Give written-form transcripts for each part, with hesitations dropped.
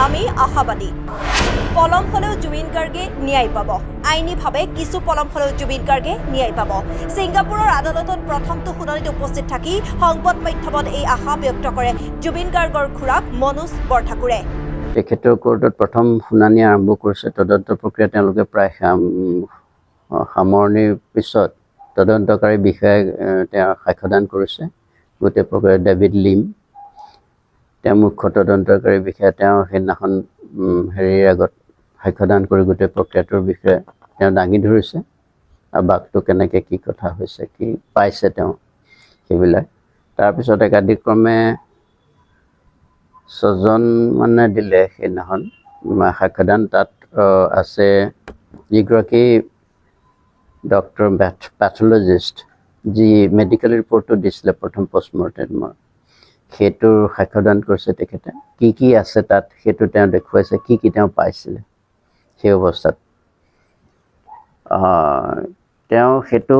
আমি আশাবাদী পলম হলেও জুবিন গাৰ্গে ন্যায় পাব আইনীভাৱে কিছু পলম হলেও জুবিন গাৰ্গে ন্যায় পাব ছিংগাপুৰৰ আদালতত প্ৰথমটো শুনানিত উপস্থিত থাকি সংবাদ মাধ্যমত এই আশা ব্যক্ত কৰে জুবিন গাৰ্গৰ খুৰাক মনোজ বৰঠাকুৰে তেখেতৰ কোৰ্টত প্ৰথম শুনানি আৰম্ভ কৰিছে তদন্ত প্ৰক্ৰিয়া তেওঁলোকে প্ৰায় সামৰণিৰ পিছত তদন্তকাৰী বিষয়াই তেওঁ সাক্ষ্যদান কৰিছে গোটেই প্ৰক্ৰিয়া ডেভিড লিম তেওঁ মুখ্য তদন্তকাৰী বিষয়া তেওঁ সেইদিনাখন হেৰিৰ আগত সাক্ষ্যদান কৰি গোটেই প্ৰক্ৰিয়াটোৰ বিষয়ে তেওঁ দাঙি ধৰিছে আৰু বাকটো কেনেকৈ কি কথা হৈছে কি পাইছে তেওঁ সেইবিলাক তাৰপিছত একাধিক্ৰমে 6জন মানে দিলে সেইদিনাখন সাক্ষ্যদান তাত আছে যিগৰাকী ডক্টৰ পেথলজিষ্ট যি মেডিকেল ৰিপৰ্টটো দিছিলে প্ৰথম পষ্টমৰ্টেমৰ সেইটোৰ সাক্ষ্যদান কৰিছে তেখেতে কি আছে তাত সেইটো তেওঁ দেখুৱাইছে কি তেওঁ পাইছিলে সেই অৱস্থাত তেওঁ সেইটো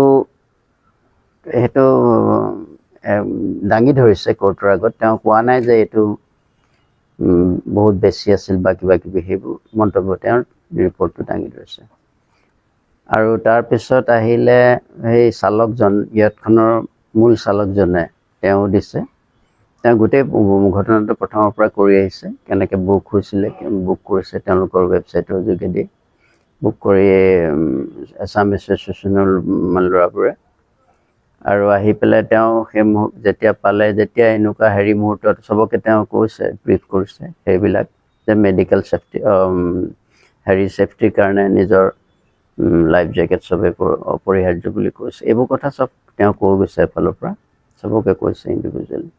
দাঙি ধৰিছে কোৰ্টৰ আগত তেওঁ কোৱা নাই যে এইটো বহুত বেছি আছিল বা কিবা কিবি সেইবোৰ মন্তব্য তেওঁৰ ৰিপৰ্টটো দাঙি ধৰিছে আৰু তাৰপিছত আহিলে সেই চালকজন ইয়াতখনৰ মূল চালকজনে তেওঁ দিছে তেওঁ গোটেই ঘটনাটো প্ৰথমৰ পৰা কৰি আহিছে কেনেকৈ বুক হৈছিলে বুক কৰিছে তেওঁলোকৰ ৱেবছাইটৰ যোগেদি বুক কৰি আছাম এছ'চিয়েশ্যনৰ ল'ৰাবোৰে আৰু আহি পেলাই তেওঁ সেই যেতিয়া পালে যেতিয়া এনেকুৱা হেৰি মুহূৰ্তত চবকে তেওঁ কৈছে ব্ৰিফ কৰিছে সেইবিলাক যে মেডিকেল ছেফটি ছেফটিৰ কাৰণে নিজৰ লাইফ জেকেট চবেই অপৰিহাৰ্য বুলি কৈছে এইবোৰ কথা চব তেওঁ কৈ গৈছে এফালৰ পৰা চবকে কৈছে ইণ্ডিভিজুৱেলি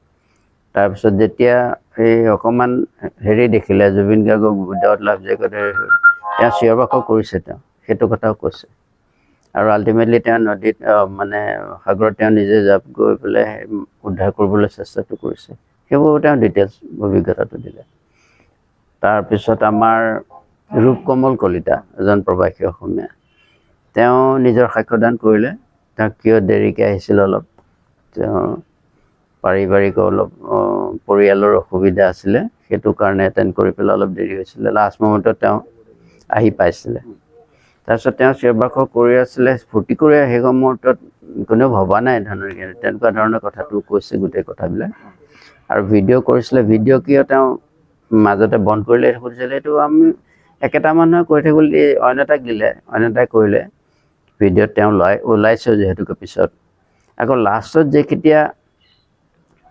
তাৰপিছত যেতিয়া সেই অকণমান হেৰি দেখিলে জুবিন গাৰ্গক উইদাউট লাইফ জেকেটেৰে তেওঁ চিঞৰ বাখৰ কৰিছে তেওঁ সেইটো কথাও কৈছে আৰু আল্টিমেটলি তেওঁ নদীত মানে সাগৰত তেওঁ নিজে জাপ গৈ পেলাই উদ্ধাৰ কৰিবলৈ চেষ্টাটো কৰিছে সেইবোৰ তেওঁ ডিটেইলছ অভিজ্ঞতাটো দিলে তাৰপিছত আমাৰ ৰূপকমল কলিতা এজন প্ৰবাসী অসমীয়া তেওঁ নিজৰ সাক্ষ্যদান কৰিলে তেওঁ কিয় দেৰিকৈ আহিছিল অলপ তেওঁ পাৰিবাৰিক অলপ পৰিয়ালৰ অসুবিধা আছিলে সেইটো কাৰণে এটেণ্ড কৰি পেলাই অলপ দেৰি হৈছিলে লাষ্ট মমেণ্টত তেওঁ আহি পাইছিলে তাৰপিছত তেওঁ চিঞৰ বাখৰ কৰি আছিলে ফূৰ্তি কৰি সেই মুহূৰ্তত কোনেও ভবা নাই তেনেকুৱা ধৰণৰ কথাটো কৈছে গোটেই কথাবিলাক আৰু ভিডিঅ' কৰিছিলে ভিডিঅ' কিয় তেওঁ মাজতে বন্ধ কৰিলে সুধিছিলে এইটো আমি একেটা মানুহে কৈ থাকিব অন্য এটাক দিলে অন্য এটাই কৰিলে ভিডিঅ'ত তেওঁ ওলাইছে যিহেতুকে পিছত আকৌ লাষ্টত যে কেতিয়া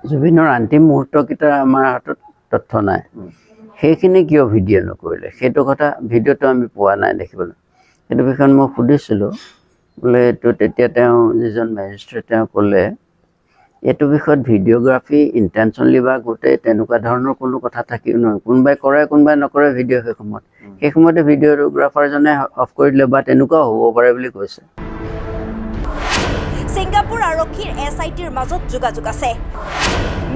জুবিনৰ অন্তিম মুহূৰ্তকেইটা আমাৰ হাতত তথ্য নাই সেইখিনি কিয় ভিডিঅ' নকৰিলে সেইটো কথা ভিডিঅ'টো আমি পোৱা নাই দেখিবলৈ সেইটো বিষয়ত মই সুধিছিলোঁ বোলে এইটো তেতিয়া তেওঁ যিজন মেজিষ্ট্ৰেট তেওঁ ক'লে এইটো বিষয়ত ভিডিঅ'গ্ৰাফী ইণ্টেনশ্যনলি বা গোটেই তেনেকুৱা ধৰণৰ কোনো কথা থাকিও নহয় কোনোবাই কৰে কোনোবাই নকৰে ভিডিঅ' সেই সময়তে ভিডিঅ'গ্ৰাফাৰজনে অফ কৰি দিলে বা তেনেকুৱাও হ'ব পাৰে বুলি কৈছে ছিংগাপুৰ আৰক্ষীৰ SITৰ মাজত যোগাযোগ আছে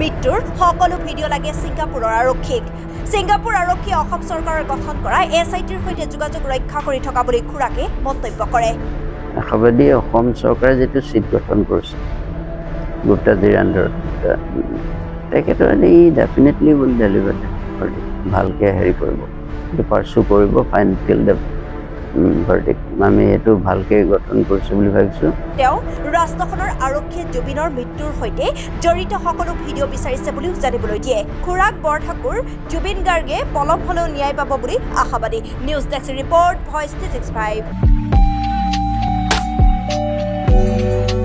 মৃত্যুৰ সকলো ভিডিঅ' লাগে ছিংগাপুৰৰ আৰক্ষীক ছিংগাপুৰ আৰক্ষীয়ে অসম চৰকাৰৰ গঠন কৰা SITৰ সৈতে যোগাযোগ ৰক্ষা কৰি থকা বুলি খুৰাকে মন্তব্য কৰে আশাবাদী অসম চৰকাৰে যিটো চিট গঠন কৰিছে গুপ্তাজীৰ আণ্ডাৰত তেখেতৰ ই ডেফিনেটলি উইল ডেলিভাৰ ভালকৈ হেৰি কৰিব এইটো পাৰ্চু কৰিব ফাইন টিল দ্য ভাৰ্ডিক্ট আমি এইটো ভালকৈ গঠন কৰিছোঁ বুলি ভাবিছোঁ তেওঁ ৰাষ্ট্ৰখনৰ আৰক্ষীয়ে জুবিনৰ মৃত্যুৰ সৈতে জড়িত সকলো ভিডিঅ' বিচাৰিছে বুলিও জানিবলৈ দিয়ে খুৰাক বৰঠাকুৰ জুবিন গাৰ্গে পলম হলেও ন্যায় পাব বুলি আশাবাদী নিউজ ডেস্ক ৰিপৰ্ট ভইচ 365